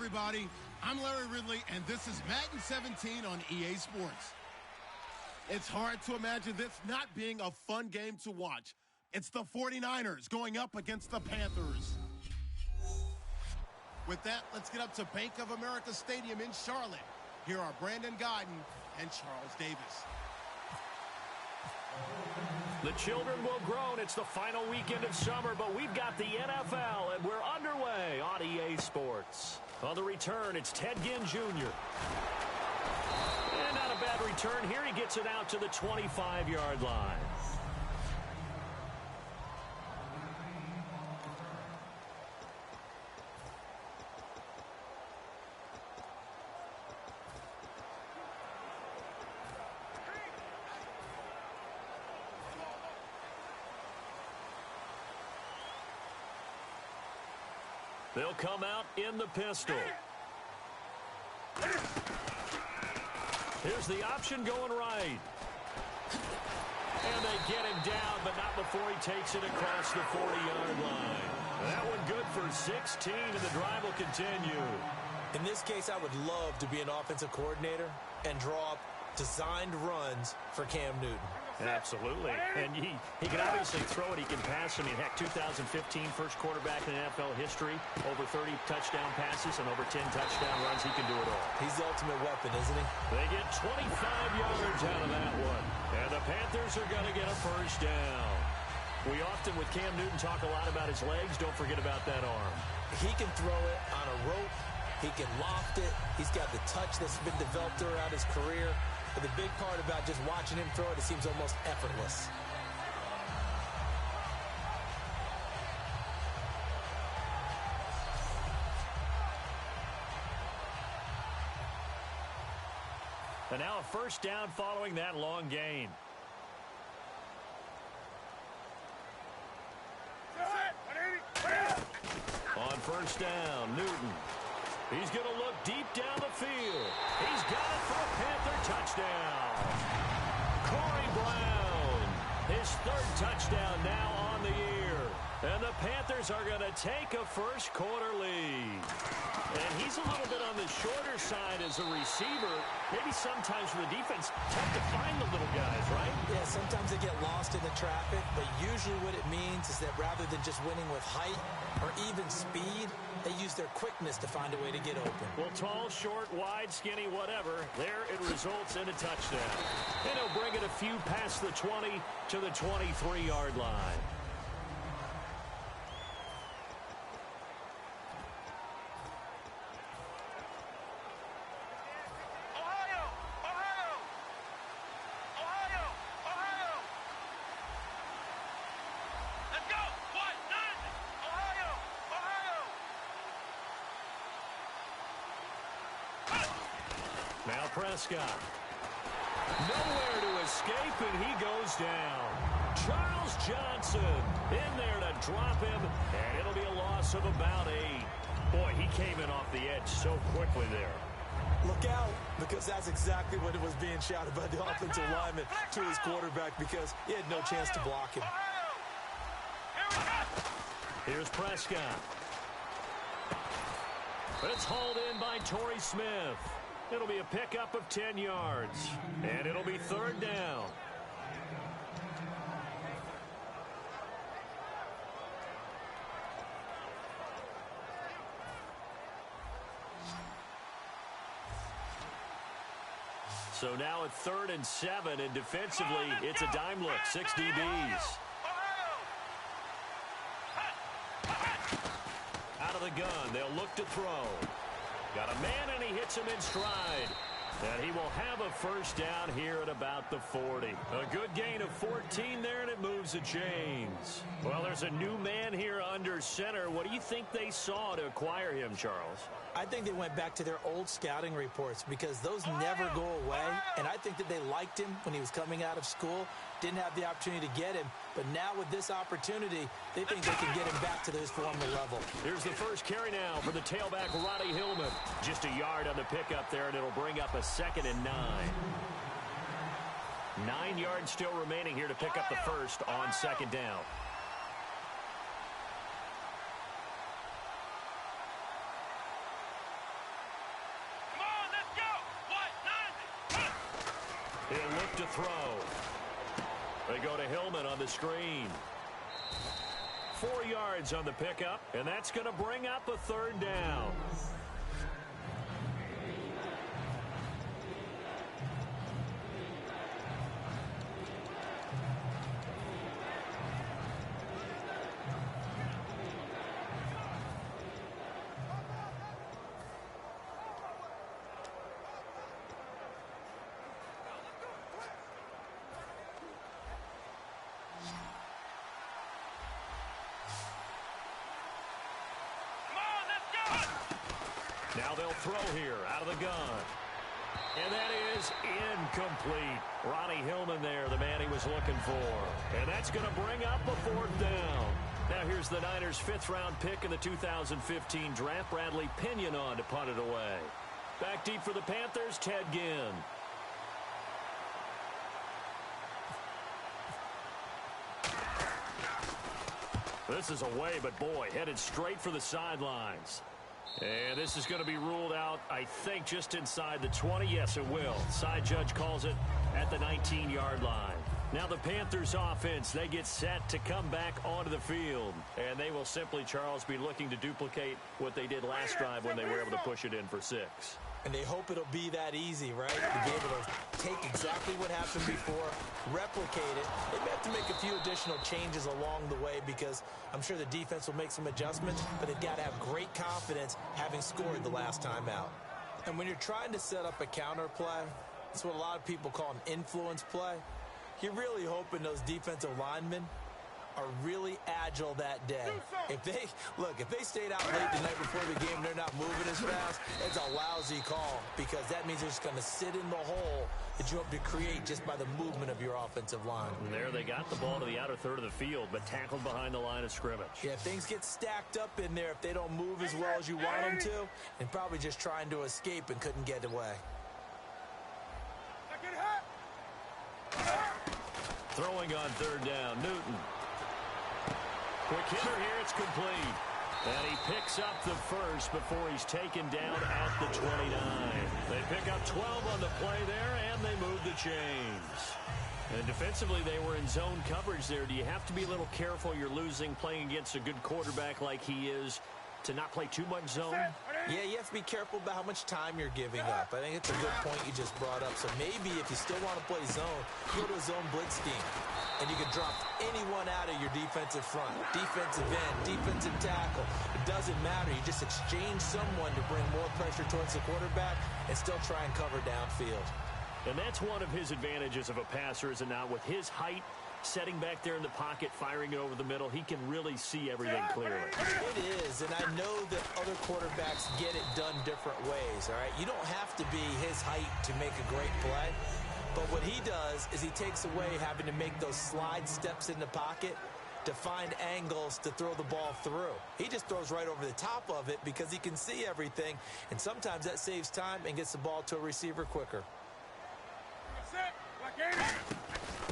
everybody. I'm Larry Ridley, and this is Madden 17 on EA Sports. It's hard to imagine this not being a fun game to watch. It's the 49ers going up against the Panthers. With that, let's get up to Bank of America Stadium in Charlotte. Here are Brandon Godden and Charles Davis. The children will groan. It's the final weekend of summer, but we've got the NFL, and we're underway on EA Sports. On the return, it's Ted Ginn Jr. And not a bad return here. He gets it out to the 25-yard line. They'll come out in the pistol. Here's the option going right. And they get him down, but not before he takes it across the 40-yard line. That one good for 16, and the drive will continue. In this case, I would love to be an offensive coordinator and draw up designed runs for Cam Newton. Absolutely. And he can obviously throw it. He can pass. I mean, heck, 2015 first quarterback in NFL history, over 30 touchdown passes and over 10 touchdown runs. He can do it all. He's the ultimate weapon, isn't he? They get 25 yards out of that one. And the Panthers are going to get a first down. We often, with Cam Newton, talk a lot about his legs. Don't forget about that arm. He can throw it on a rope. He can loft it. He's got the touch that's been developed throughout his career. But the big part about just watching him throw it, it seems almost effortless. And now a first down following that long gain. On first down, Newton. He's going to look deep down the field. He's got it for a Panther touchdown. Corey Brown, his third touchdown now on the year. And the Panthers are going to take a first quarter lead. And he's a little bit on the shorter side as a receiver. Maybe sometimes for the defense, tough to find the little guys, right? Yeah, sometimes they get lost in the traffic, but usually what it means is that rather than just winning with height or even speed, they use their quickness to find a way to get open. Well, tall, short, wide, skinny, whatever, there it results in a touchdown. And he'll bring it a few past the 20 to the 23-yard line. Now Prescott. Nowhere to escape, and he goes down. Charles Johnson in there to drop him, and it'll be a loss of about 8. Boy, he came in off the edge so quickly there. Look out, because that's exactly what it was being shouted by the offensive lineman to his quarterback, because he had no chance to block him. Here's Prescott. But it's hauled in by Torrey Smith. It'll be a pickup of 10 yards, and it'll be third down. So now at 3rd and 7, and defensively, it's a dime look, 6 DBs. Out of the gun, they'll look to throw. Got a man, and he hits him in stride. And he will have a first down here at about the 40. A good gain of 14 there, and it moves the chains. Well, there's a new man here under center. What do you think they saw to acquire him, Charles? I think they went back to their old scouting reports because those never go away. And I think that they liked him when he was coming out of school. Didn't have the opportunity to get him. But now with this opportunity, they think they can get him back to his former level. Here's the first carry now for the tailback, Roddy Hillman. Just a yard on the pickup there, and it'll bring up a 2nd and 9. 9 yards still remaining here to pick up the first on 2nd down. He'll look to throw. They go to Hillman on the screen. 4 yards on the pickup, and that's going to bring up a third down. Now they'll throw here out of the gun. And that is incomplete. Ronnie Hillman there, the man he was looking for. And that's going to bring up a fourth down. Now here's the Niners' 5th-round pick in the 2015 draft, Bradley Pinion, on to punt it away. Back deep for the Panthers, Ted Ginn. This is away, but boy, headed straight for the sidelines. And this is going to be ruled out, I think, just inside the 20. Yes, it will. Side judge calls it at the 19-yard line. Now the Panthers offense, they get set to come back onto the field. And they will simply, Charles, be looking to duplicate what they did last drive when they were able to push it in for 6. And they hope it'll be that easy, right? To be able to take exactly what happened before, replicate it. They may have to make a few additional changes along the way because I'm sure the defense will make some adjustments, but they've got to have great confidence having scored the last time out. And when you're trying to set up a counter play, it's what a lot of people call an influence play. You're really hoping those defensive linemen are really agile that day. If they stayed out late the night before the game, they're not moving as fast, it's a lousy call because that means they're just going to sit in the hole that you hope to create just by the movement of your offensive line. And there they got the ball to the outer third of the field, but tackled behind the line of scrimmage. Yeah, things get stacked up in there if they don't move as well as you want them to, and probably just trying to escape and couldn't get away. Throwing on third down, Newton. Quick hitter here, it's complete. And he picks up the first before he's taken down at the 29. They pick up 12 on the play there, and they move the chains. And defensively, they were in zone coverage there. Do you have to be a little careful? You're losing, playing against a good quarterback like he is, to not play too much zone? Yeah, you have to be careful about how much time you're giving up. I think it's a good point you just brought up. So maybe if you still want to play zone, go to a zone blitz scheme. And you can drop anyone out of your defensive front. Defensive end, defensive tackle. It doesn't matter. You just exchange someone to bring more pressure towards the quarterback and still try and cover downfield. And that's one of his advantages of a passer, is it not? With his height, setting back there in the pocket, firing it over the middle, he can really see everything clearly. It is, and I know that other quarterbacks get it done different ways, all right? You don't have to be his height to make a great play, but what he does is he takes away having to make those slide steps in the pocket to find angles to throw the ball through. He just throws right over the top of it because he can see everything, and sometimes that saves time and gets the ball to a receiver quicker.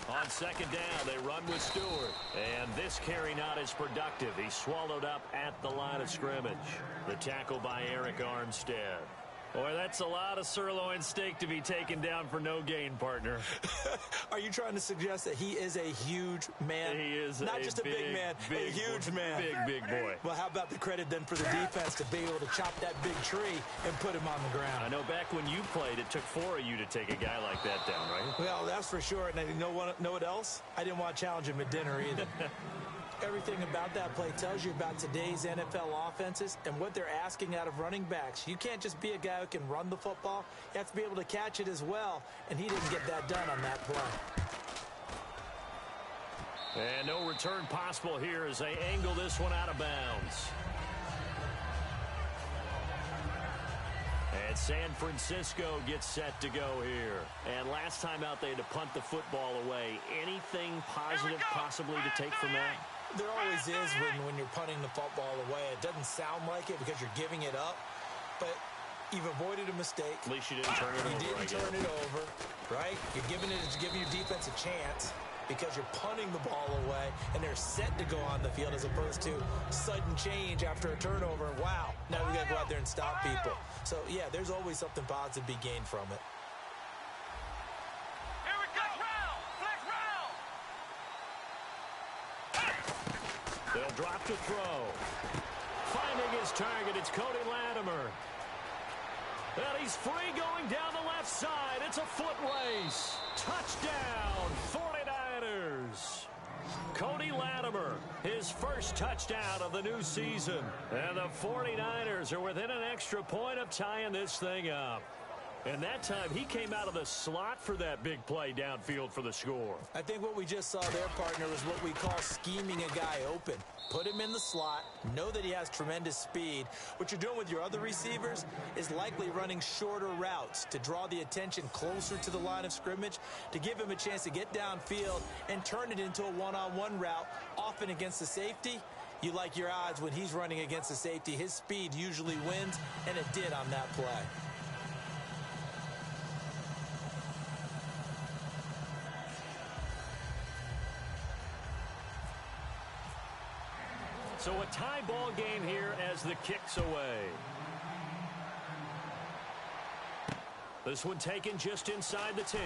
On second down, they run with Stewart. And this carry not as productive. He's swallowed up at the line of scrimmage. The tackle by Eric Armstead. Boy, that's a lot of sirloin steak to be taken down for no gain, partner. Are you trying to suggest that he is a huge man? He is not just a big man, a huge man. Big boy. Well, how about the credit then for the defense to be able to chop that big tree and put him on the ground? I know back when you played, it took 4 of you to take a guy like that down, right? Well, that's for sure. And know what else? I didn't want to challenge him at dinner either. Everything about that play tells you about today's NFL offenses and what they're asking out of running backs. You can't just be a guy who can run the football. You have to be able to catch it as well, and he didn't get that done on that play. And no return possible here as they angle this one out of bounds. And San Francisco gets set to go here. And last time out, they had to punt the football away. Anything positive possibly to take from that? There always is when you're punting the football away. It doesn't sound like it because you're giving it up, but you've avoided a mistake. At least you didn't turn it over. You didn't turn it over, right? You're giving your defense a chance because you're punting the ball away, and they're set to go on the field as opposed to sudden change after a turnover. Wow, now we got to go out there and stop people. So, yeah, there's always something positive to be gained from it. to throw. Finding his target, it's Cody Latimer. And he's free going down the left side. It's a foot race. Touchdown, 49ers. Cody Latimer, his first touchdown of the new season. And the 49ers are within an extra point of tying this thing up. And that time, he came out of the slot for that big play downfield for the score. I think what we just saw there, partner, is what we call scheming a guy open. Put him in the slot, know that he has tremendous speed. What you're doing with your other receivers is likely running shorter routes to draw the attention closer to the line of scrimmage, to give him a chance to get downfield and turn it into a one-on-one route, often against the safety. You like your odds when he's running against the safety. His speed usually wins, and it did on that play. So a tie ball game here as the kick's away. This one taken just inside the 10.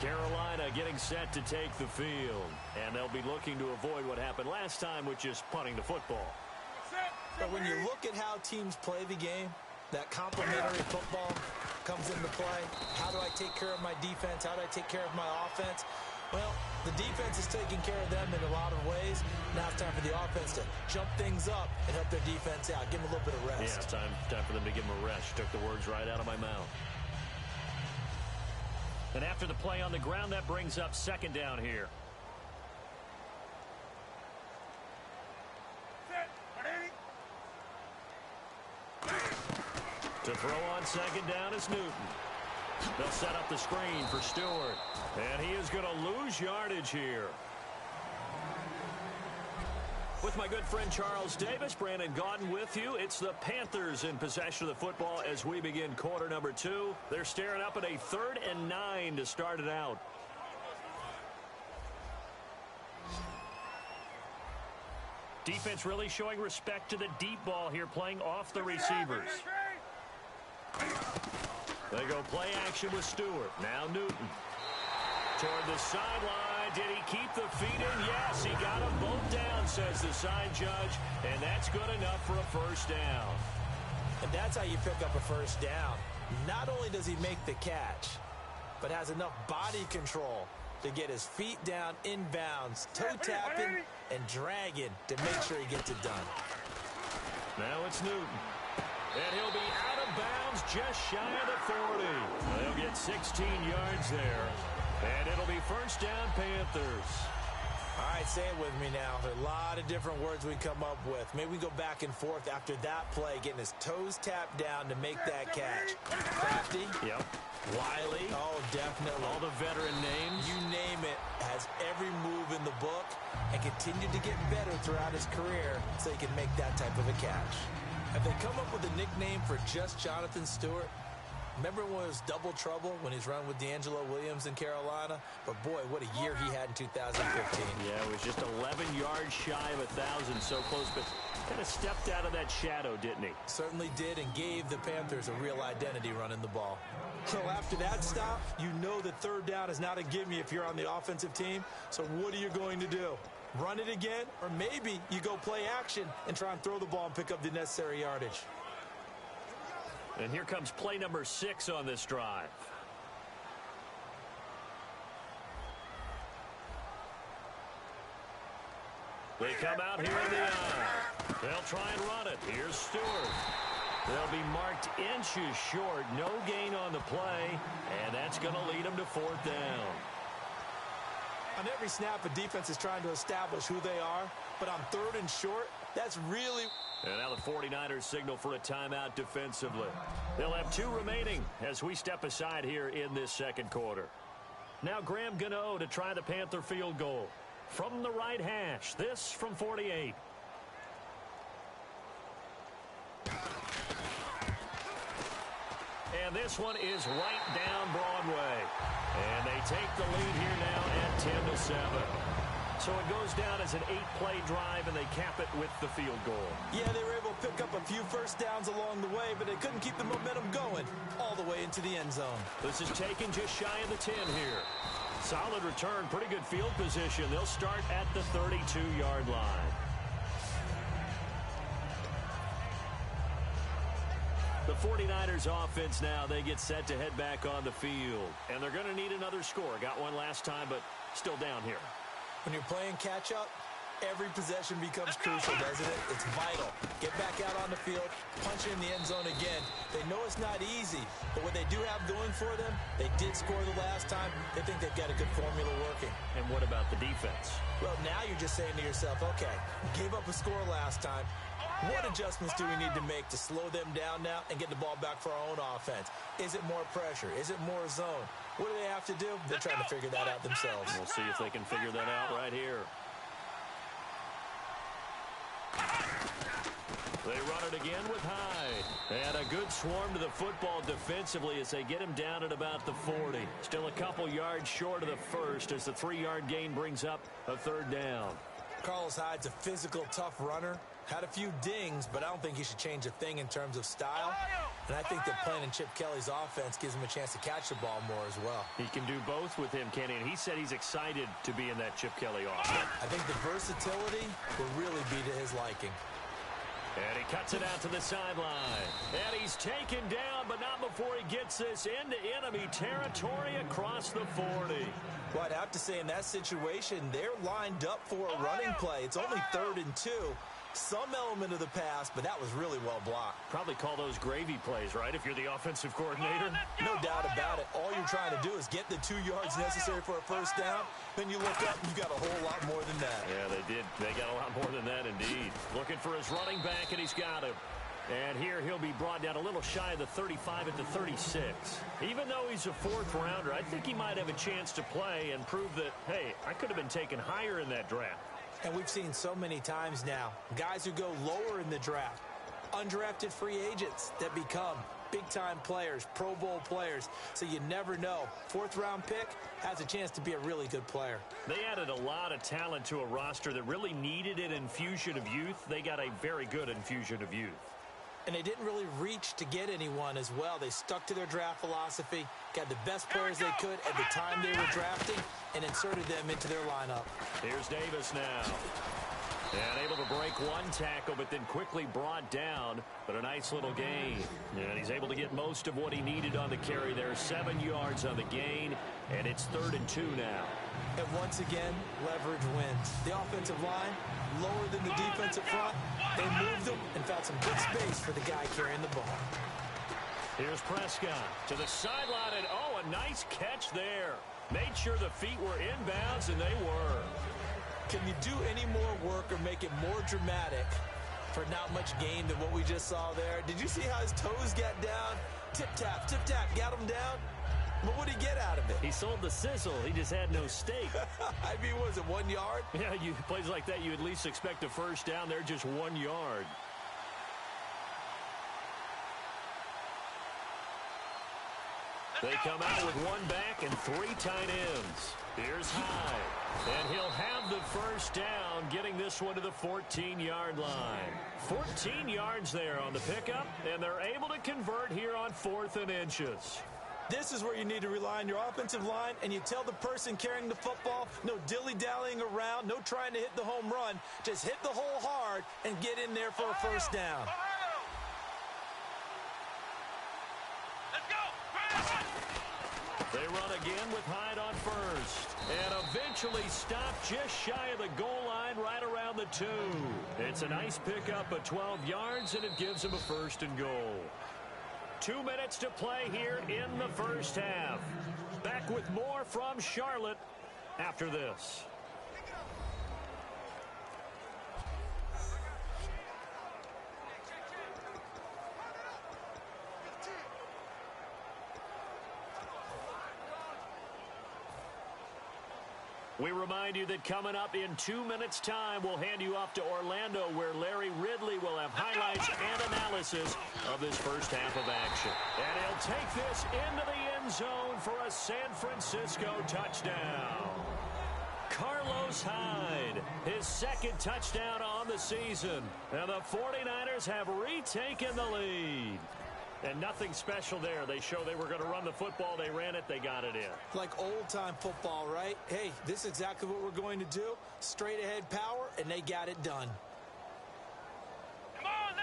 Carolina getting set to take the field. And they'll be looking to avoid what happened last time, which is punting the football. But when you look at how teams play the game, that complementary football comes into play. How do I take care of my defense? How do I take care of my offense? Well, the defense is taking care of them in a lot of ways. Now it's time for the offense to jump things up and help their defense out. Give them a little bit of rest. Yeah, time for them to give them a rest. You took the words right out of my mouth. And after the play on the ground, that brings up second down here. To throw on second down is Newton. They'll set up the screen for Stewart. And he is going to lose yardage here. With my good friend Charles Davis, Brandon Gaudin with you. It's the Panthers in possession of the football as we begin quarter number 2. They're staring up at a 3rd and 9 to start it out. Defense really showing respect to the deep ball here, playing off the receivers. They go play action with Stewart. Now Newton. Toward the sideline. Did he keep the feet in? Yes, he got them both down, says the side judge. And that's good enough for a first down. And that's how you pick up a first down. Not only does he make the catch, but has enough body control to get his feet down inbounds, toe tapping and dragging to make sure he gets it done. Now it's Newton. And he'll be out of bounds just shy of the 40. They'll get 16 yards there. And it'll be first down, Panthers. All right, say it with me now. There are a lot of different words we come up with. Maybe we go back and forth after that play, getting his toes tapped down to make that catch. Crafty. Yep. Wiley. Oh, definitely. All the veteran names. You name it. Has every move in the book and continued to get better throughout his career so he can make that type of a catch. Have they come up with a nickname for just Jonathan Stewart? Remember when it was double trouble when he's run with D'Angelo Williams in Carolina? But boy, what a year he had in 2015. Yeah, it was just 11 yards shy of 1,000, so close, but kind of stepped out of that shadow, didn't he? Certainly did, and gave the Panthers a real identity running the ball. So after that stop, you know that third down is not a gimme if you're on the offensive team. So what are you going to do? Run it again? Or maybe you go play action and try and throw the ball and pick up the necessary yardage. And here comes play number 6 on this drive. They come out here in the eye. They'll try and run it. Here's Stewart. They'll be marked inches short. No gain on the play. And that's going to lead them to 4th down. On every snap, a defense is trying to establish who they are. But on 3rd and short, that's really... And now the 49ers signal for a timeout defensively. They'll have 2 remaining as we step aside here in this second quarter. Now Graham Gano to try the Panther field goal. From the right hash, this from 48. And this one is right down Broadway. And they take the lead here now at 10-7. So it goes down as an 8-play drive, and they cap it with the field goal. Yeah, they were able to pick up a few first downs along the way, but they couldn't keep the momentum going all the way into the end zone. This is taken just shy of the 10 here. Solid return, pretty good field position. They'll start at the 32-yard line. The 49ers offense now, they get set to head back on the field. And they're going to need another score. Got one last time, but still down here. When you're playing catch-up, every possession becomes crucial, doesn't it? It's vital. Get back out on the field, punch in the end zone again. They know it's not easy, but what they do have going for them, they did score the last time. They think they've got a good formula working. And what about the defense? Well, now you're just saying to yourself, okay, gave up a score last time. What adjustments do we need to make to slow them down now and get the ball back for our own offense? Is it more pressure? Is it more zone? What do they have to do? They're trying to figure that out themselves. We'll see if they can figure that out right here. They run it again with Hyde. And a good swarm to the football defensively as they get him down at about the 40. Still a couple yards short of the first as the 3-yard gain brings up a third down. Carlos Hyde's a physical, tough runner. Had a few dings, but I don't think he should change a thing in terms of style. And I think that playing in Chip Kelly's offense gives him a chance to catch the ball more as well. He can do both with him, Kenny, and he said he's excited to be in that Chip Kelly offense. I think the versatility will really be to his liking. And he cuts it out to the sideline. And he's taken down, but not before he gets this into enemy territory across the 40. Well, I'd have to say in that situation, they're lined up for a running play. It's only 3rd and 2. Some element of the pass, but that was really well blocked. Probably call those gravy plays, right, if you're the offensive coordinator? No doubt about it. All you're trying to do is get the 2 yards necessary for a first down. Then you look up, and you've got a whole lot more than that. Yeah, they did. They got a lot more than that, indeed. Looking for his running back, and he's got him. And here he'll be brought down a little shy of the 35 at the 36. Even though he's a 4th rounder, I think he might have a chance to play and prove that, hey, I could have been taken higher in that draft. And we've seen so many times now, guys who go lower in the draft, undrafted free agents that become big-time players, Pro Bowl players. So you never know. 4th-round pick has a chance to be a really good player. They added a lot of talent to a roster that really needed an infusion of youth. They got a very good infusion of youth. And they didn't really reach to get anyone as well. They stuck to their draft philosophy, got the best players they could at the time they were drafting, and inserted them into their lineup. Here's Davis now. And able to break one tackle, but then quickly brought down. But a nice little gain. And he's able to get most of what he needed on the carry there. 7 yards on the gain, and it's 3rd and 2 now. And once again, leverage wins. The offensive line, lower than the defensive front. They moved them and found some good space for the guy carrying the ball. Here's Prescott to the sideline, and oh, a nice catch there. Made sure the feet were inbounds, and they were. Can you do any more work or make it more dramatic for not much gain than what we just saw there? Did you see how his toes got down? Tip-tap, got him down. But what did he get out of it? He sold the sizzle. He just had no steak. I mean, was it 1 yard? Yeah, plays like that, you at least expect a first down. They're just 1 yard. They come out with one back and 3 tight ends. Here's Hyde. And he'll have the first down, getting this one to the 14-yard line. 14 yards there on the pickup, and they're able to convert here on 4th and inches. This is where you need to rely on your offensive line, and you tell the person carrying the football, no dilly-dallying around, no trying to hit the home run. Just hit the hole hard and get in there for a first down. They run again with Hyde on first. And eventually stopped just shy of the goal line right around the 2. It's a nice pickup of 12 yards, and it gives him a 1st and goal. 2 minutes to play here in the first half. Back with more from Charlotte after this. We remind you that coming up in 2 minutes' time, we'll hand you off to Orlando, where Larry Ridley will have highlights and analysis of this first half of action. And he'll take this into the end zone for a San Francisco touchdown. Carlos Hyde, his second touchdown on the season. And the 49ers have retaken the lead. And nothing special there. They show they were going to run the football. They ran it. They got it in. Like old-time football, right? Hey, this is exactly what we're going to do. Straight-ahead power, and they got it done. Come on,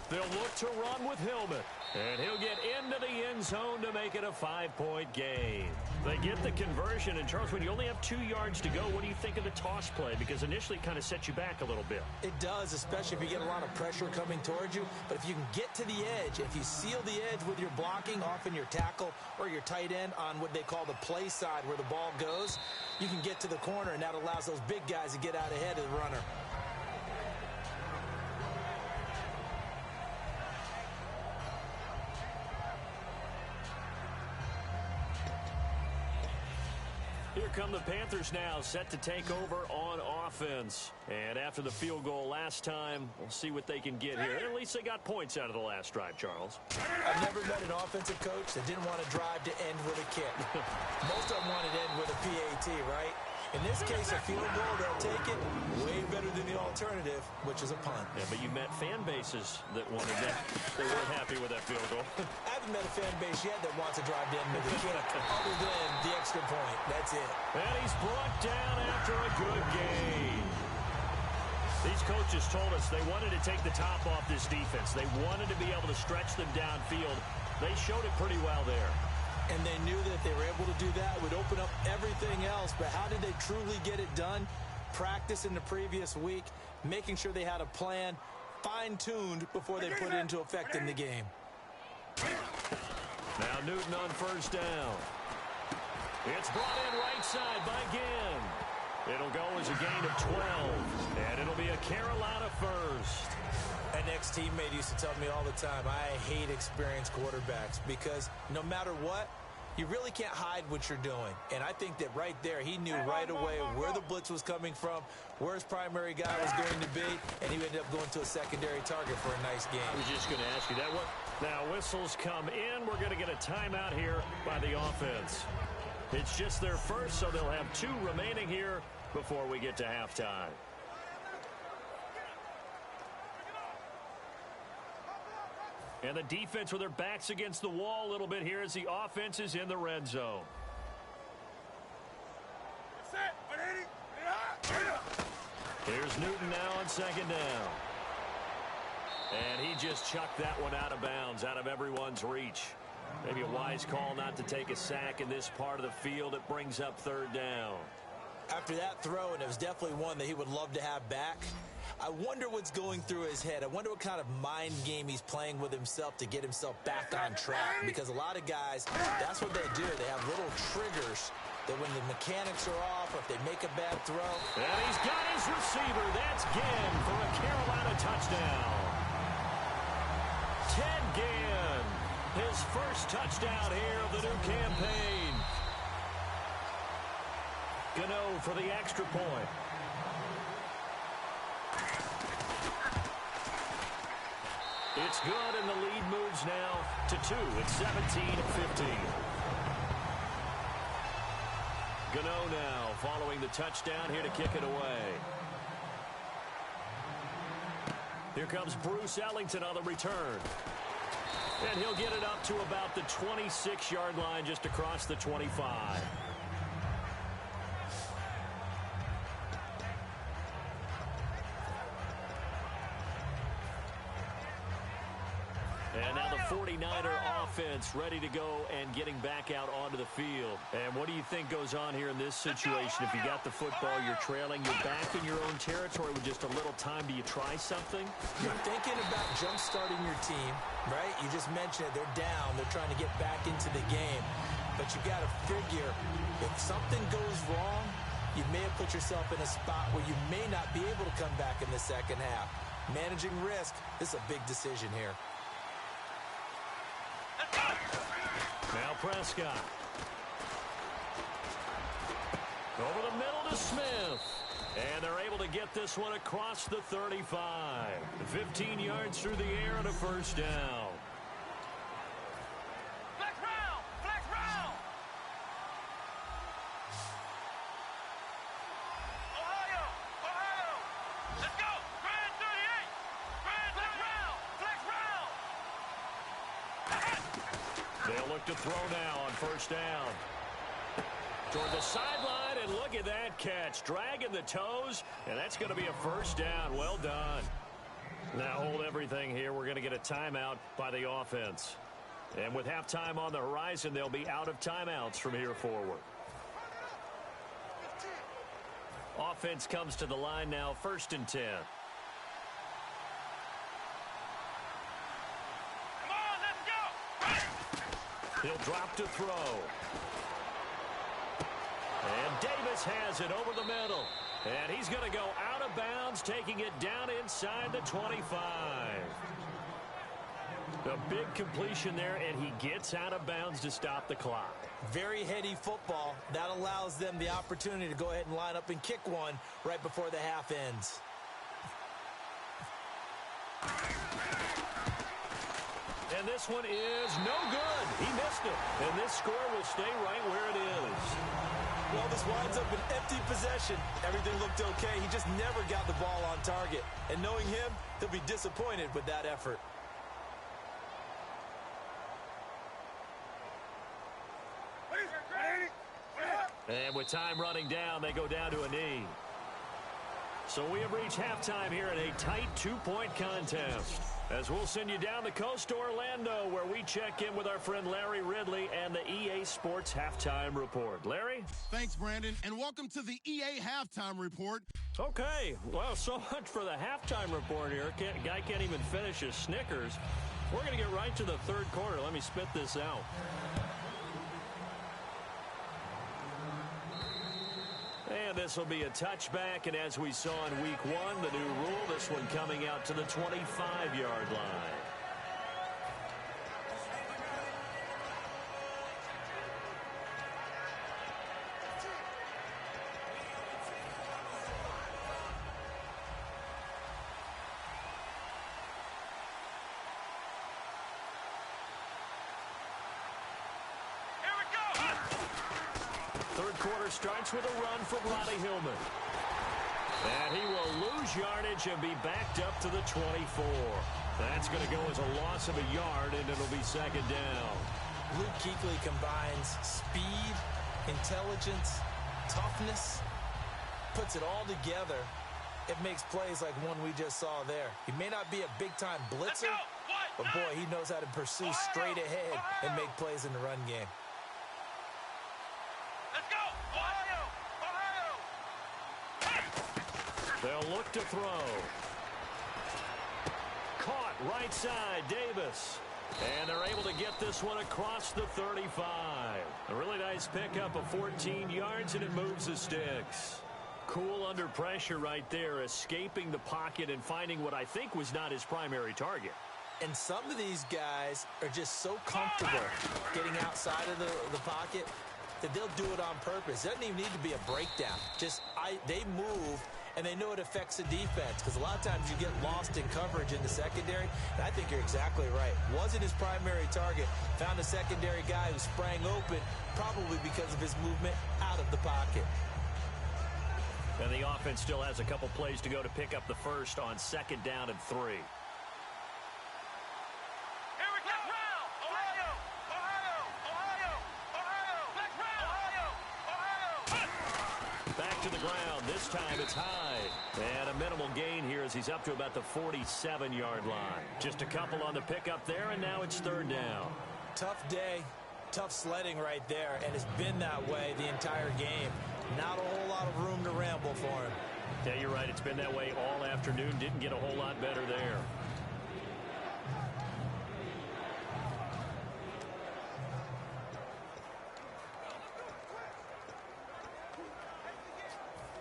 they'll look to run with Hillman. And he'll get into the end zone to make it a 5-point game. They get the conversion. And, Charles, when you only have 2 yards to go, what do you think of the toss play? Because initially it kind of sets you back a little bit. It does, especially if you get a lot of pressure coming towards you. But if you can get to the edge, if you seal the edge with your blocking, often your tackle or your tight end on what they call the play side where the ball goes, you can get to the corner, and that allows those big guys to get out ahead of the runner. Here come the Panthers now, set to take over on offense. And after the field goal last time, we'll see what they can get here. At least they got points out of the last drive, Charles. I've never met an offensive coach that didn't want to drive to end with a kick. Most of them wanted to end with a PAT, right? In this case, a field goal, they'll take it way better than the alternative, which is a punt. Yeah, but you met fan bases that wanted that. They weren't happy with that field goal. I haven't met a fan base yet that wants to drive to end with a kick, other than the extra point. That's it. And he's brought down after a good game. These coaches told us they wanted to take the top off this defense. They wanted to be able to stretch them downfield. They showed it pretty well there. And they knew that if they were able to do that, it would open up everything else. But how did they truly get it done? Practice in the previous week, making sure they had a plan, fine-tuned before they put it into effect in the game. Now Newton on first down. It's brought in right side by Ginn. It'll go as a gain of 12, and it'll be a Carolina first. An ex-teammate used to tell me all the time, I hate experienced quarterbacks because no matter what, you really can't hide what you're doing. And I think that right there, he knew right away where the blitz was coming from, where his primary guy was going to be, and he ended up going to a secondary target for a nice game. I was just going to ask you that. Now, whistles come in. We're going to get a timeout here by the offense. It's just their first, so they'll have 2 remaining here before we get to halftime. And the defense with their backs against the wall a little bit here as the offense is in the red zone. Here's Newton now on second down. And he just chucked that one out of bounds, out of everyone's reach. Maybe a wise call not to take a sack in this part of the field. It brings up third down. After that throw, and it was definitely one that he would love to have back, I wonder what's going through his head. I wonder what kind of mind game he's playing with himself to get himself back on track. Because a lot of guys, that's what they do. They have little triggers that when the mechanics are off, or if they make a bad throw. And he's got his receiver. That's Ginn for a Carolina touchdown. Ted Ginn, his first touchdown here of the new campaign. Gano for the extra point. It's good, and the lead moves now to 2. It's 17-15. Gano now following the touchdown here to kick it away. Here comes Bruce Ellington on the return. And he'll get it up to about the 26-yard line, just across the 25. And now the 49er offense ready to go and getting back out onto the field. And what do you think goes on here in this situation? If you got the football, you're trailing, you're back in your own territory with just a little time. Do you try something? You're thinking about jump-starting your team, right? You just mentioned it. They're down. They're trying to get back into the game. But you got to figure, if something goes wrong, you may have put yourself in a spot where you may not be able to come back in the second half. Managing risk, this is a big decision here. Now Prescott. Over the middle to Smith. And they're able to get this one across the 35. 15 yards through the air and a first down. Flex round! Flex round! look to throw now on first down. Toward the sideline, and look at that catch. Dragging the toes, and that's going to be a first down. Well done. Now hold everything here. We're going to get a timeout by the offense. And with halftime on the horizon, they'll be out of timeouts from here forward. Offense comes to the line now, 1st and 10. Come on, let's go. He'll drop to throw. And Davis has it over the middle. And he's going to go out of bounds, taking it down inside the 25. A big completion there, and he gets out of bounds to stop the clock. Very heady football. That allows them the opportunity to go ahead and line up and kick one right before the half ends. And this one is no good. He missed it. And this score will stay right where it is. Well, this winds up an empty possession. Everything looked okay. He just never got the ball on target. And knowing him, he'll be disappointed with that effort. And with time running down, they go down to a knee. So we have reached halftime here in a tight 2-point contest. As we'll send you down the coast to Orlando, where we check in with our friend Larry Ridley and the EA Sports Halftime Report. Larry? Thanks, Brandon, and welcome to the EA Halftime Report. Okay, well, so much for the halftime report here. Guy can't even finish his Snickers. We're going to get right to the third quarter. Let me spit this out. And this will be a touchback, and as we saw in week 1, the new rule, this one coming out to the 25-yard line. Third quarter starts with a run from Ronnie Hillman. And he will lose yardage and be backed up to the 24. That's going to go as a loss of a yard, and it'll be second down. Luke Kuechly combines speed, intelligence, toughness, puts it all together. It makes plays like one we just saw there. He may not be a big-time blitzer, but boy, he knows how to pursue straight ahead and make plays in the run game. They'll look to throw. Caught right side, Davis. And they're able to get this one across the 35. A really nice pickup of 14 yards, and it moves the sticks. Cool under pressure right there, escaping the pocket and finding what I think was not his primary target. And some of these guys are just so comfortable getting outside of the pocket that they'll do it on purpose. It doesn't even need to be a breakdown. They move, and they know it affects the defense, because a lot of times you get lost in coverage in the secondary, and I think you're exactly right. Wasn't his primary target. Found a secondary guy who sprang open, probably because of his movement out of the pocket. And the offense still has a couple plays to go to pick up the first on 2nd down and 3. To the ground. This time it's high. And a minimal gain here as he's up to about the 47-yard line. Just a couple on the pickup there, and now it's 3rd down. Tough day, tough sledding right there, and it's been that way the entire game. Not a whole lot of room to ramble for him. Yeah, you're right. It's been that way all afternoon. Didn't get a whole lot better there.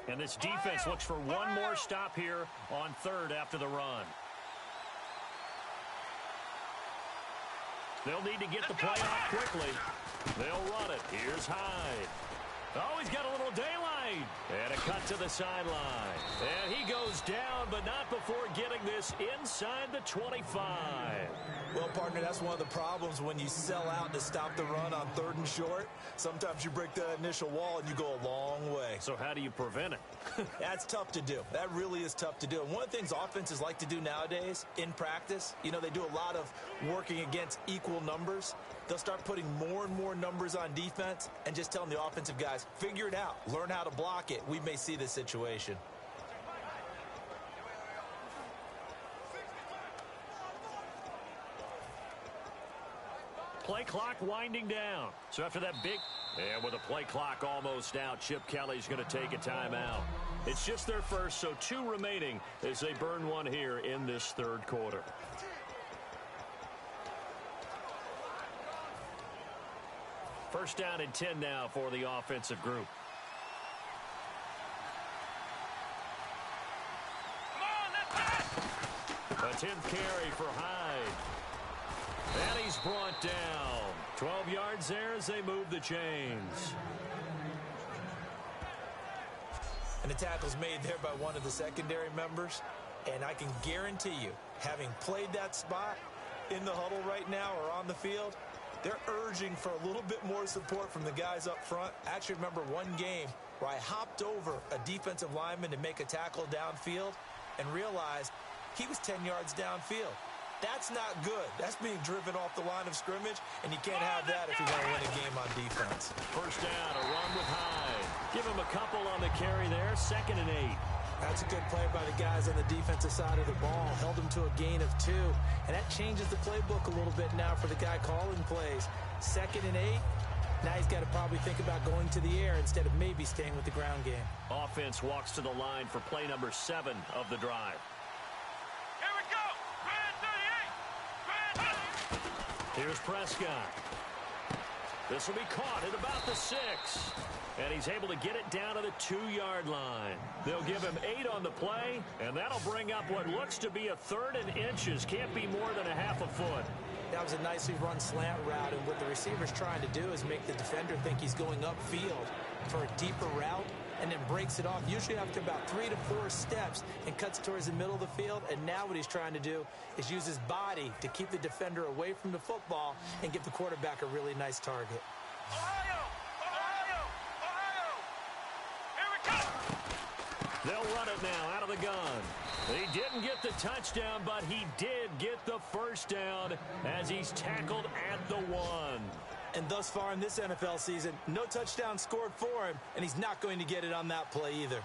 And this defense looks for one more stop here on 3rd after the run. They'll need to get the play off quickly. They'll run it. Here's Hyde. Oh, he's got a little daylight. And a cut to the sideline. And he goes down, but not before getting this inside the 25. Well, partner, that's one of the problems when you sell out to stop the run on 3rd and short. Sometimes you break that initial wall and you go a long way. So how do you prevent it? That's tough to do. That really is tough to do. And one of the things offenses like to do nowadays in practice, they do a lot of working against equal numbers. they'll start putting more and more numbers on defense and just telling the offensive guys, figure it out, learn how to block it. We may see this situation. Play clock winding down. So after that big... And with the play clock almost out, Chip Kelly's going to take a timeout. It's just their first, so 2 remaining as they burn one here in this third quarter. First down and 10 now for the offensive group. A 10th carry for Hyde. And he's brought down. 12 yards there as they move the chains. And the tackle's made there by one of the secondary members. And I can guarantee you, having played that spot in the huddle right now or on the field, they're urging for a little bit more support from the guys up front. I actually remember one game where I hopped over a defensive lineman to make a tackle downfield and realized he was 10 yards downfield. That's not good. That's being driven off the line of scrimmage, and you can't have that if you're going to win a game on defense. First down, a run with Hyde. Give him a couple on the carry there, 2nd and 8. That's a good play by the guys on the defensive side of the ball. Held him to a gain of 2, and that changes the playbook a little bit now for the guy calling plays. 2nd and 8. Now he's got to probably think about going to the air instead of maybe staying with the ground game. Offense walks to the line for play number 7 of the drive. Here's Prescott. This will be caught at about the 6. And he's able to get it down to the 2-yard line. They'll give him 8 on the play, and that'll bring up what looks to be a 3rd and inches. Can't be more than a half a foot. That was a nicely run slant route, and what the receiver's trying to do is make the defender think he's going upfield for a deeper route, and then breaks it off, usually after about 3 to 4 steps, and cuts towards the middle of the field. And now what he's trying to do is use his body to keep the defender away from the football and give the quarterback a really nice target. Ohio! Ohio! Ohio! Here we go! They'll run it now out of the gun. He didn't get the touchdown, but he did get the first down as he's tackled at the 1. And thus far in this NFL season, no touchdown scored for him, and he's not going to get it on that play either.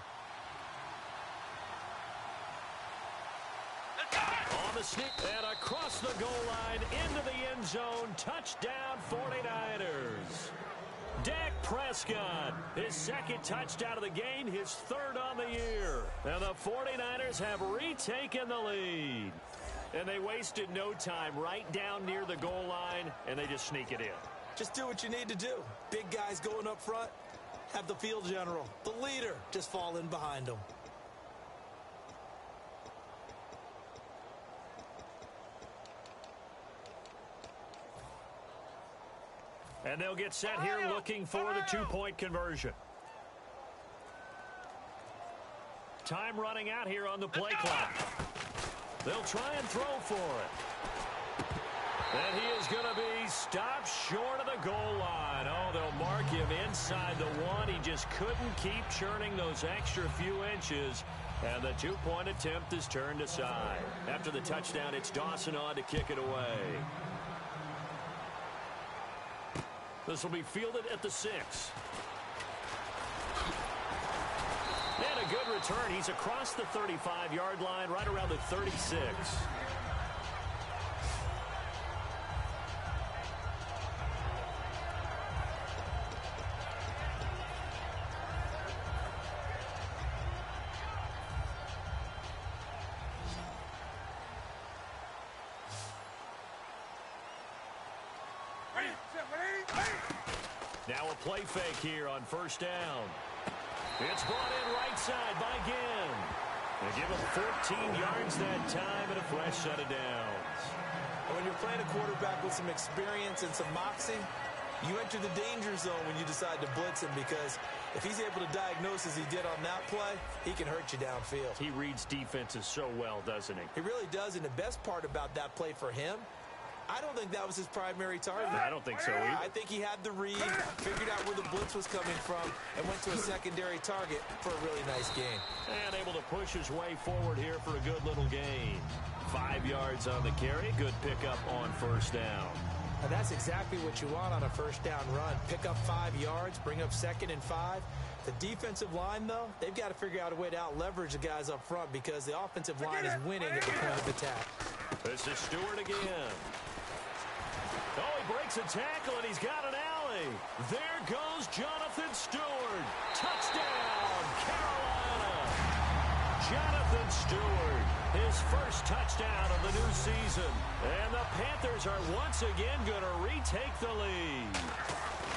On the sneak and across the goal line into the end zone. Touchdown 49ers. Dak Prescott, his 2nd touchdown of the game, his 3rd on the year. And the 49ers have retaken the lead. And they wasted no time right down near the goal line, and they just sneak it in. Just do what you need to do. Big guys going up front, have the field general, the leader, just fall in behind them. And they'll get set here looking for the 2-point conversion. Time running out here on the play clock. They'll try and throw for it. And he is going to be stopped short of the goal line. Oh, they'll mark him inside the 1. He just couldn't keep churning those extra few inches. And the 2-point attempt is turned aside. After the touchdown, it's Dawson on to kick it away. This will be fielded at the 6. And a good return. He's across the 35-yard line, right around the 36. Now a play fake here on first down. It's brought in right side by Ginn. They give him 14 yards that time and a fresh set of downs. When you're playing a quarterback with some experience and some moxie, you enter the danger zone when you decide to blitz him, because if he's able to diagnose as he did on that play, he can hurt you downfield. He reads defenses so well, doesn't he? He really does, and the best part about that play for him, I don't think that was his primary target. I don't think so either. I think he had the read, figured out where the blitz was coming from, and went to a secondary target for a really nice gain. And able to push his way forward here for a good little gain. 5 yards on the carry. Good pickup on first down. And that's exactly what you want on a first down run. Pick up 5 yards, bring up 2nd and 5. The defensive line, though, they've got to figure out a way to out-leverage the guys up front because the offensive line is winning at the point of attack. This is Stewart again. Oh, he breaks a tackle, and he's got an alley. There goes Jonathan Stewart. Touchdown, Carolina. Jonathan Stewart, his first touchdown of the new season. And the Panthers are once again going to retake the lead.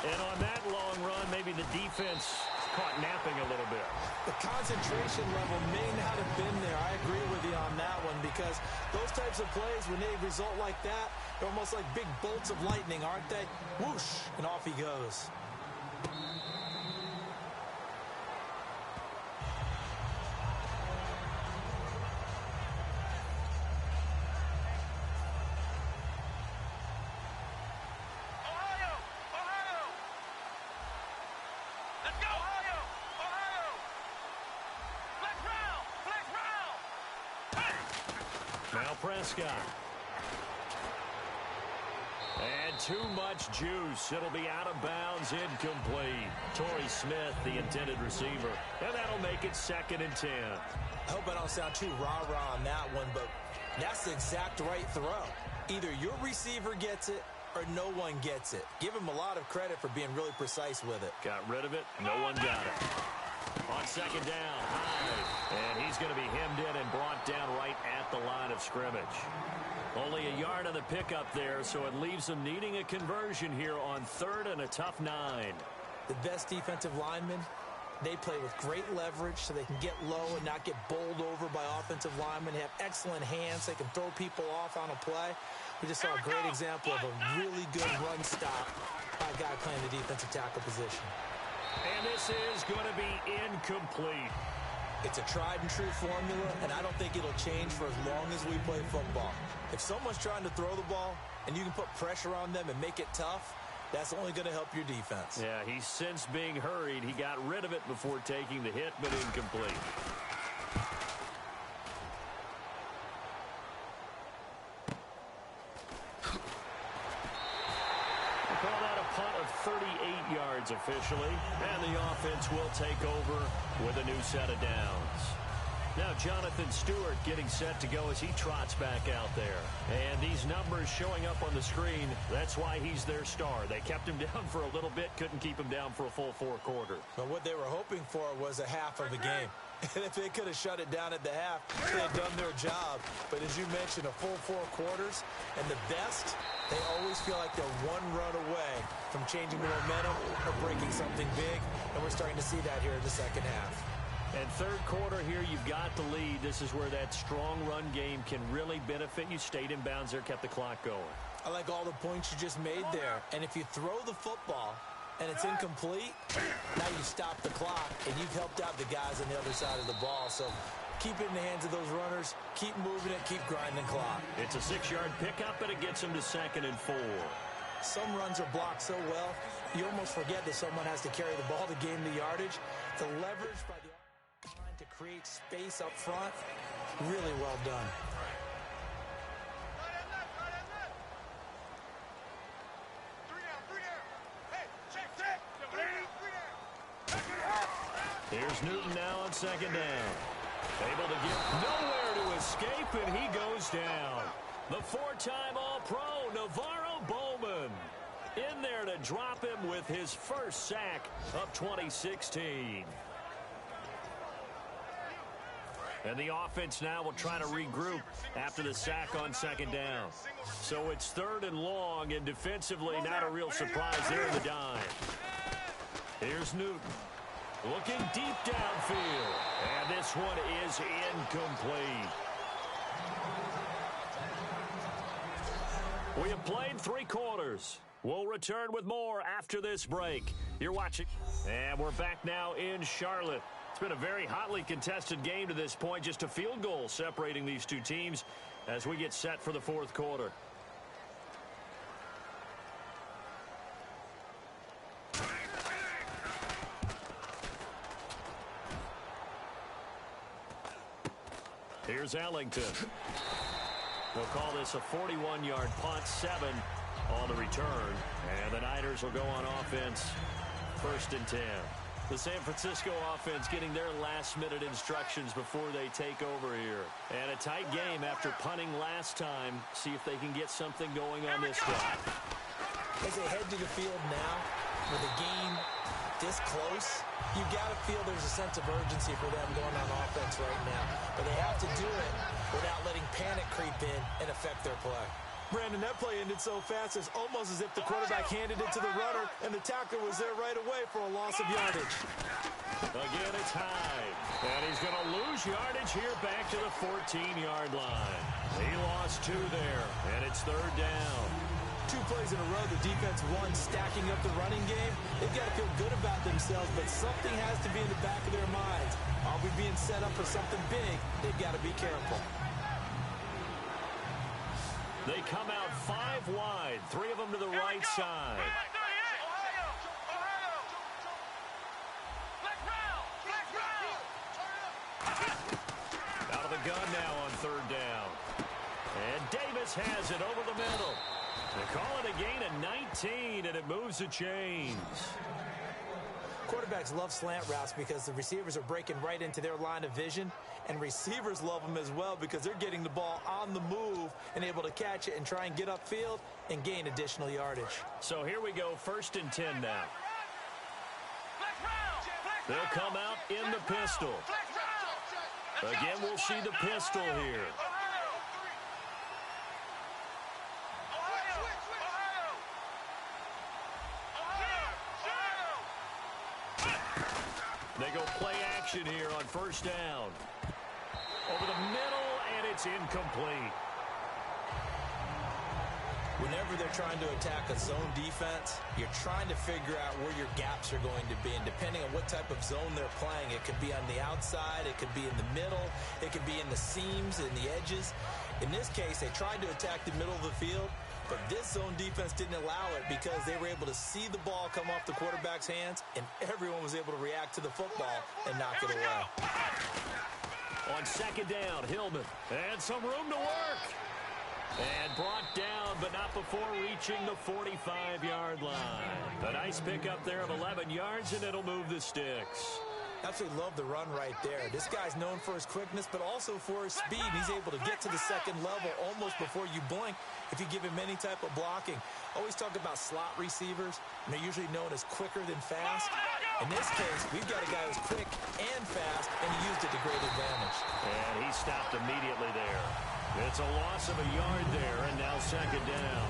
And on that long run, maybe the defense caught napping a little bit. The concentration level may not have been there. I agree with you on that one because those types of plays, when they result like that, they're almost like big bolts of lightning, aren't they? Whoosh, and off he goes. Now Prescott. And too much juice. It'll be out of bounds, incomplete. Torrey Smith, the intended receiver. And that'll make it 2nd and 10. I hope I don't sound too rah-rah on that one, but that's the exact right throw. Either your receiver gets it or no one gets it. Give him a lot of credit for being really precise with it. Got rid of it. No one got it. On 2nd down, Hyde. And he's going to be hemmed in and brought down right at the line of scrimmage. Only a yard on the pickup there, so it leaves them needing a conversion here on 3rd and a tough 9. The best defensive linemen, they play with great leverage so they can get low and not get bowled over by offensive linemen. They have excellent hands. They can throw people off on a play. We just saw a great example of a really good run stop by a guy playing the defensive tackle position. And this is going to be incomplete. It's a tried-and-true formula, and I don't think it'll change for as long as we play football. If someone's trying to throw the ball and you can put pressure on them and make it tough, that's only going to help your defense. Yeah, he's since being hurried. He got rid of it before taking the hit, but incomplete. Call that a punt of 38 yards officially, and the offense will take over with a new set of downs. Now Jonathan Stewart getting set to go as he trots back out there. And these numbers showing up on the screen, that's why he's their star. They kept him down for a little bit, couldn't keep him down for a full 4 quarters. But what they were hoping for was a half of the game. And if they could have shut it down at the half, they had done their job. But as you mentioned, a full 4 quarters, and the best, they always feel like they're one run away from changing the momentum or breaking something big. And we're starting to see that here in the second half. And 3rd quarter here, you've got the lead. This is where that strong run game can really benefit you. Stayed in bounds there, kept the clock going. I like all the points you just made there. And if you throw the football and it's incomplete, now you stop the clock, and you've helped out the guys on the other side of the ball. So keep it in the hands of those runners. Keep moving it. Keep grinding clock. It's a 6-yard pickup, and it gets them to 2nd and 4. Some runs are blocked so well, you almost forget that someone has to carry the ball to gain the yardage. The leverage by the line to create space up front, really well done. Here's Newton now on 2nd down. Able to get nowhere to escape, and he goes down. The 4-time All-Pro, Navarro Bowman, in there to drop him with his first sack of 2016. And the offense now will try to regroup after the sack on 2nd down. So it's 3rd and long, and defensively not a real surprise there in the dime. Here's Newton. Looking deep downfield. And this one is incomplete. We have played 3 quarters. We'll return with more after this break. You're watching. And we're back now in Charlotte. It's been a very hotly contested game to this point. Just a field goal separating these two teams as we get set for the 4th quarter. Here's Ellington. They'll call this a 41-yard punt, 7 on the return. And the Niners will go on offense, 1st and 10. The San Francisco offense getting their last-minute instructions before they take over here. And a tight game after punting last time. See if they can get something going on this drive. As they head to the field now, with the game this close, you got to feel there's a sense of urgency for them going on offense right now. But they have to do it without letting panic creep in and affect their play. Brandon, that play ended so fast, it's almost as if the quarterback handed it to the runner, and the tackler was there right away for a loss of yardage. Again, it's high. And he's going to lose yardage here back to the 14-yard line. He lost 2 there, and it's 3rd down. 2 plays in a row, the defense won, stacking up the running game. They've got to feel good about themselves, but something has to be in the back of their minds. Are we being set up for something big? They've got to be careful. They come out 5 wide, 3 of them to the right side. Out of the gun now on 3rd down. And Davis has it over the middle. They call it a gain of 19, and it moves the chains. Quarterbacks love slant routes because the receivers are breaking right into their line of vision, and receivers love them as well because they're getting the ball on the move and able to catch it and try and get upfield and gain additional yardage. So here we go, 1st and 10 now. They'll come out in the pistol. Again, we'll see the pistol here. They go play action here on 1st down. Over the middle, and it's incomplete. Whenever they're trying to attack a zone defense, you're trying to figure out where your gaps are going to be. And depending on what type of zone they're playing, it could be on the outside, it could be in the middle, it could be in the seams and the edges. In this case, they tried to attack the middle of the field, but this zone defense didn't allow it because they were able to see the ball come off the quarterback's hands, and everyone was able to react to the football and knock it away. On 2nd down, Hillman. And some room to work. And brought down, but not before reaching the 45-yard line. A nice pickup there of 11 yards, and it'll move the sticks. Absolutely love the run right there. This guy's known for his quickness, but also for his speed. He's able to get to the 2nd level almost before you blink if you give him any type of blocking. Always talk about slot receivers, and they're usually known as quicker than fast. In this case, we've got a guy who's quick and fast, and he used it to great advantage. And he stopped immediately there. It's a loss of a yard there, and now 2nd down.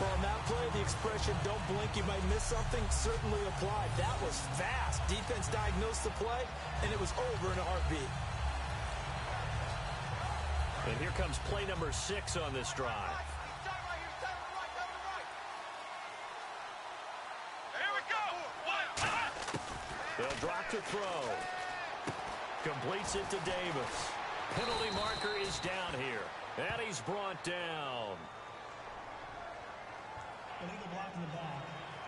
Well, on that play, the expression, don't blink, you might miss something, certainly applied. That was fast. Defense diagnosed the play, and it was over in a heartbeat. And here comes play number 6 on this drive. Here we go. They'll drop to throw. Completes it to Davis. Penalty marker is down here. And he's brought down. Illegal block in the back.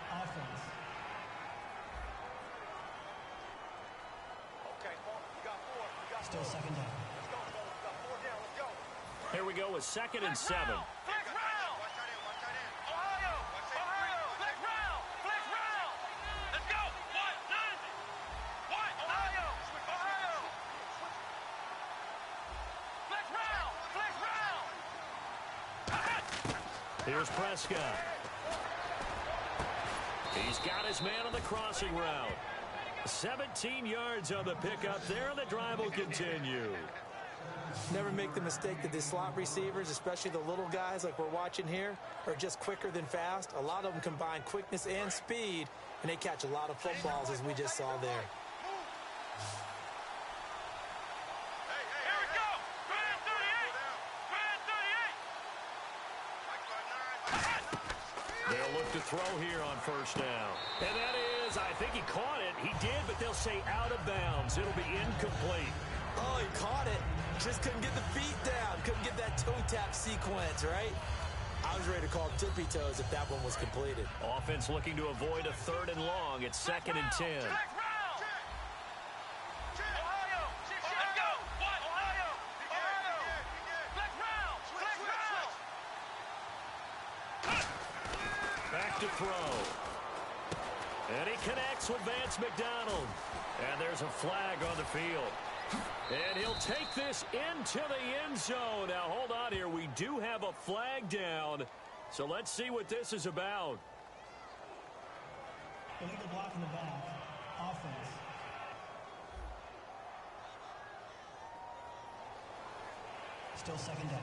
Offense. Okay, we got 4. Still 2nd down. Let's go, fellas. We got 4 down. Let's go. Here we go with 2nd and 7. Flex round. Ohio. Flex round. Flex round. Let's go. 1, 9. Ohio. Flex round. Flex round. Here's Prescott. He's got his man on the crossing route. 17 yards on the pickup there, and the drive will continue. Never make the mistake that the slot receivers, especially the little guys like we're watching here, are just quicker than fast. A lot of them combine quickness and speed, and they catch a lot of footballs, as we just saw there. Here we go. Grand 38. They'll look to throw here on 1st down. And that is, I think he caught it. He did, but they'll say out of bounds. It'll be incomplete. Oh, he caught it. Just couldn't get the feet down. Couldn't get that toe tap sequence, right? I was ready to call tippy toes if that one was completed. Offense looking to avoid a 3rd and long. It's 2nd and 10. Flex round. Ohio. Let's go. Ohio. Flex round. Flex round. throw. And he connects with Vance McDonald. And there's a flag on the field. And he'll take this into the end zone. Now, hold on here. We do have a flag down. So let's see what this is about. Illegal block in the back. Offense. Still second down.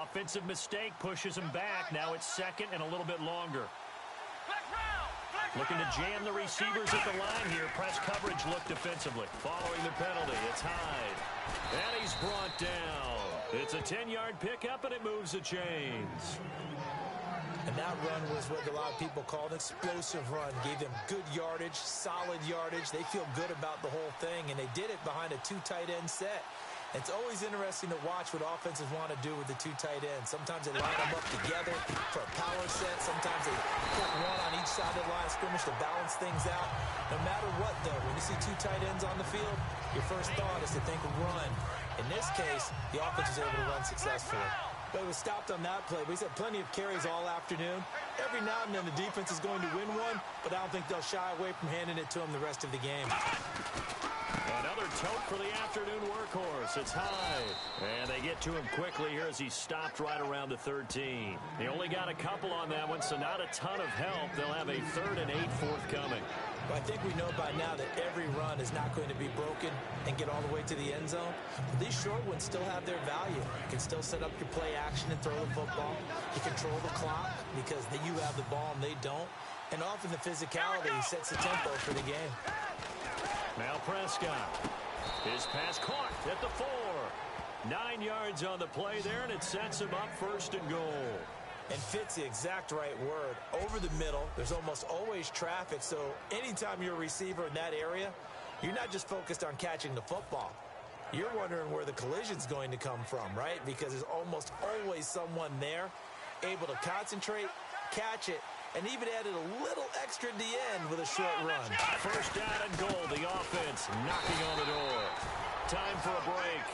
Offensive mistake pushes him back. Now it's second and a little bit longer. Looking to jam the receivers at the line here. Press coverage look defensively. Following the penalty, it's Hyde. And he's brought down. It's a 10-yard pickup, and it moves the chains. And that run was what a lot of people call an explosive run. Gave them good yardage, solid yardage. They feel good about the whole thing, and they did it behind a two tight end set. It's always interesting to watch what offenses want to do with the two tight ends. Sometimes they line them up together for a power set. Sometimes they put one on each side of the line of scrimmage to balance things out. No matter what, though, when you see two tight ends on the field, your first thought is to think run. In this case, the offense was able to run successfully. But it was stopped on that play. But he's had plenty of carries all afternoon. Every now and then the defense is going to win one, but I don't think they'll shy away from handing it to him the rest of the game. Another tote for the afternoon workhorse. It's Hyde. And they get to him quickly here as he stopped right around the 13. He only got a couple on that one, so not a ton of help. They'll have a 3rd and 8 forthcoming. Well, I think we know by now that every run is not going to be broken and get all the way to the end zone. But these short ones still have their value. You can still set up your play action and throw the football. You control the clock because you have the ball and they don't. And often the physicality sets the tempo for the game. Now Prescott. His pass caught at the 4. 9 yards on the play there, and it sets him up 1st and goal. And fits the exact right word. Over the middle, there's almost always traffic, so anytime you're a receiver in that area, you're not just focused on catching the football. You're wondering where the collision's going to come from, right? Because there's almost always someone there able to concentrate, catch it, and even added a little extra at the end with a short run. 1st down and goal. The offense knocking on the door. Time for a break.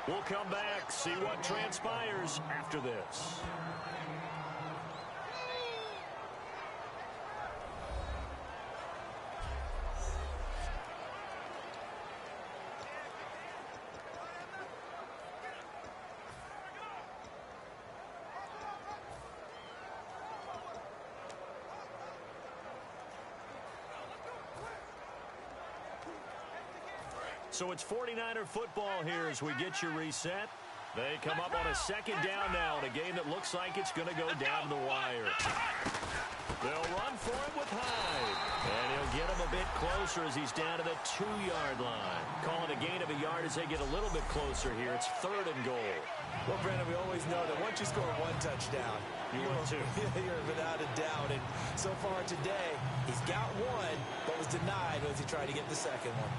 We'll come back, see what transpires after this. So it's 49er football here as we get you reset. They come up on a 2nd down now in a game that looks like it's going to go down the wire. They'll run for it with Hyde. And he'll get him a bit closer as he's down to the 2-yard line. Calling a gain of a yard as they get a little bit closer here. It's 3rd and goal. Well, Brandon, we always know that once you score 1 touchdown, you're without a doubt. And so far today, he's got 1, but was denied as he tried to get the 2nd one.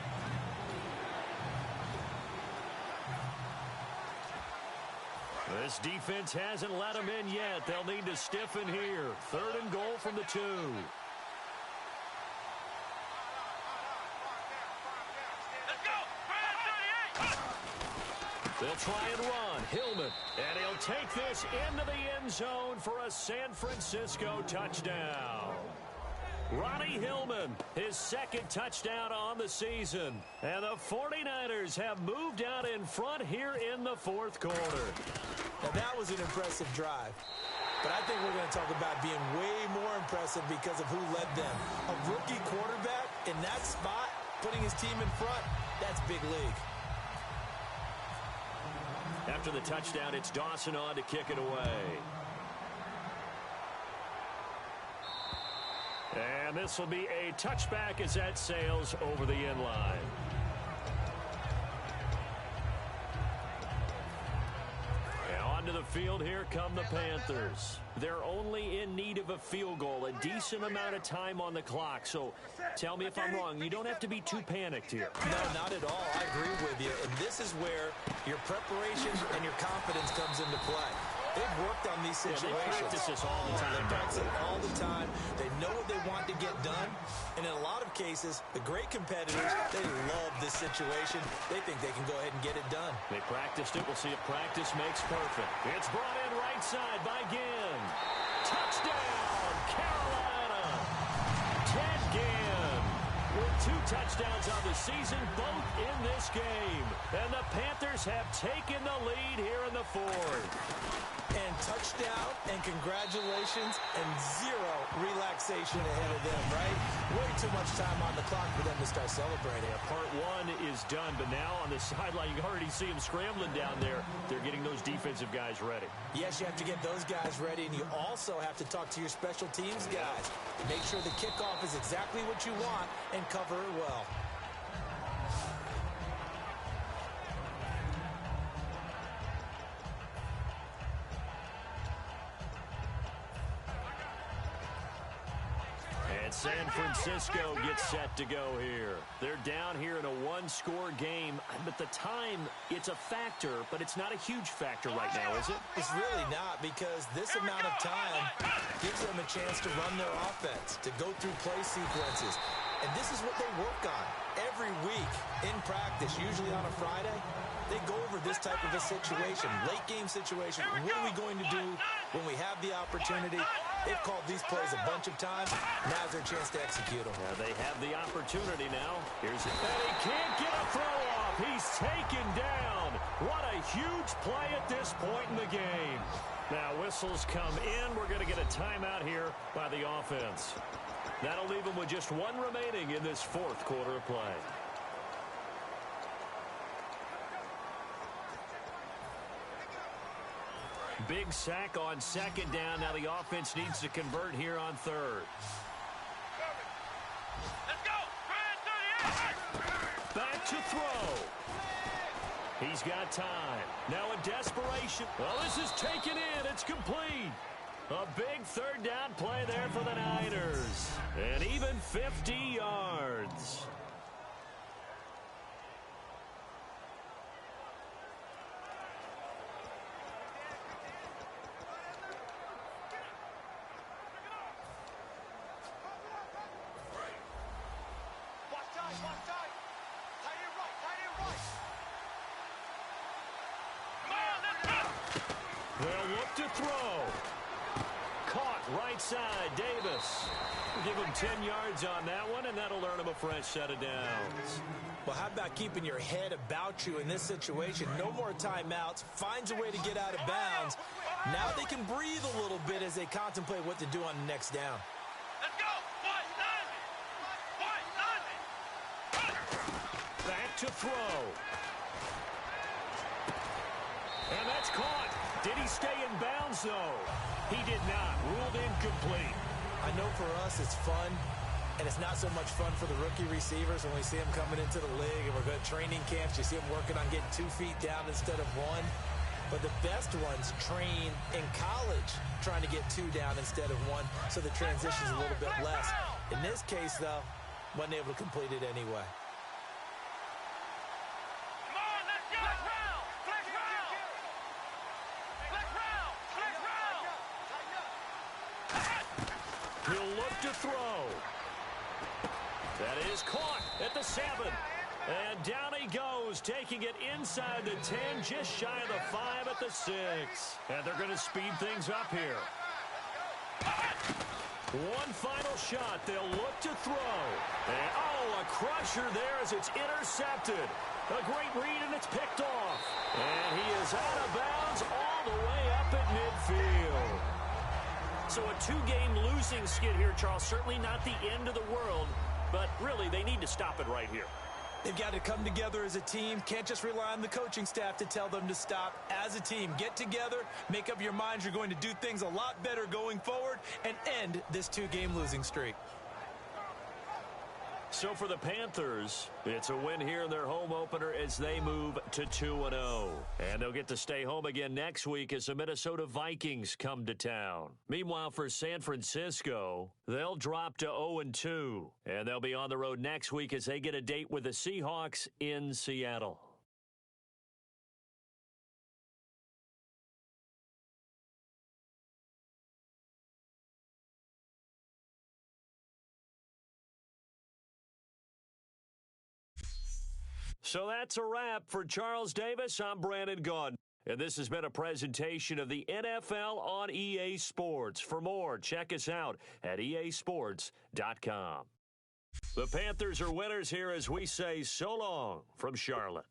This defense hasn't let them in yet. They'll need to stiffen here. 3rd and goal from the 2. Let's go. They'll try and run. Hillman. And he'll take this into the end zone for a San Francisco touchdown. Ronnie Hillman, his 2nd touchdown on the season. And the 49ers have moved out in front here in the 4th quarter. Now, that was an impressive drive. But I think we're going to talk about being way more impressive because of who led them. A rookie quarterback in that spot, putting his team in front, that's big league. After the touchdown, it's Dawson on to kick it away. And this will be a touchback as that sails over the end line. And onto the field, here come the Panthers. They're only in need of a field goal, a decent amount of time on the clock. So tell me if I'm wrong. You don't have to be too panicked here. No, not at all. I agree with you. And this is where your preparation and your confidence comes into play. They've worked on these situations. They practice this all the time. They practice it all the time. They know what they want to get done. And in a lot of cases, the great competitors, they love this situation. They think they can go ahead and get it done. They practiced it. We'll see if practice makes perfect. It's brought in right side by Ginn. Touchdown, Carolina. Ted Ginn with 2 touchdowns on the season, both in this game. And the Panthers have taken the lead here in the 4th. And touchdown, and congratulations, and 0 relaxation ahead of them, right? Way too much time on the clock for them to start celebrating. Part 1 is done, but now on the sideline, you can already see them scrambling down there. They're getting those defensive guys ready. Yes, you have to get those guys ready, and you also have to talk to your special teams guys. Make sure the kickoff is exactly what you want and cover it well. San Francisco gets set to go here. They're down here in a 1-score game, but the time, it's a factor, but it's not a huge factor right now, is it? It's really not, because this amount of time gives them a chance to run their offense, to go through play sequences. And this is what they work on every week in practice, usually on a Friday. They go over this type of a situation, late game situation. What are we going to do when we have the opportunity? They've called these plays a bunch of times. Now's their chance to execute them. Yeah, they have the opportunity now. Here's it. And he can't get a throw off. He's taken down. What a huge play at this point in the game. Now whistles come in. We're going to get a timeout here by the offense. That'll leave them with just 1 remaining in this 4th quarter of play. Big sack on 2nd down. Now the offense needs to convert here on 3rd. Let's go! Back to throw. He's got time. Now a desperation. Well, this is taken in. It's complete. A big 3rd down play there for the Niners. And even 50 yards. They'll look to throw. Caught right side, Davis. Give him 10 yards on that one, and that'll earn him a fresh set of downs. Well, how about keeping your head about you in this situation? No more timeouts. Finds a way to get out of bounds. Now they can breathe a little bit as they contemplate what to do on the next down. Let's go! Back to throw. And that's caught. Did he stay in bounds, though? He did not. Ruled incomplete. I know for us it's fun, and it's not so much fun for the rookie receivers when we see them coming into the league and we're going to training camps. You see them working on getting 2 feet down instead of 1. But the best ones train in college trying to get 2 down instead of 1, so the transition's a little bit less. In this case, though, wasn't able to complete it anyway. He'll look to throw. That is caught at the 7. And down he goes, taking it inside the 10, just shy of the 5 at the 6. And they're going to speed things up here. One final shot. They'll look to throw. And, a crusher there as it's intercepted. A great read, and it's picked off. And he is out of bounds all the way up at midfield. So a 2-game losing skid here, Charles. Certainly not the end of the world, but really they need to stop it right here. They've got to come together as a team. Can't just rely on the coaching staff to tell them to stop. As a team, get together, make up your minds you're going to do things a lot better going forward, and end this 2-game losing streak. So for the Panthers, it's a win here in their home opener as they move to 2-0. And they'll get to stay home again next week as the Minnesota Vikings come to town. Meanwhile, for San Francisco, they'll drop to 0-2. And they'll be on the road next week as they get a date with the Seahawks in Seattle. So that's a wrap. For Charles Davis, I'm Brandon Gaudin. And this has been a presentation of the NFL on EA Sports. For more, check us out at easports.com. The Panthers are winners here as we say so long from Charlotte.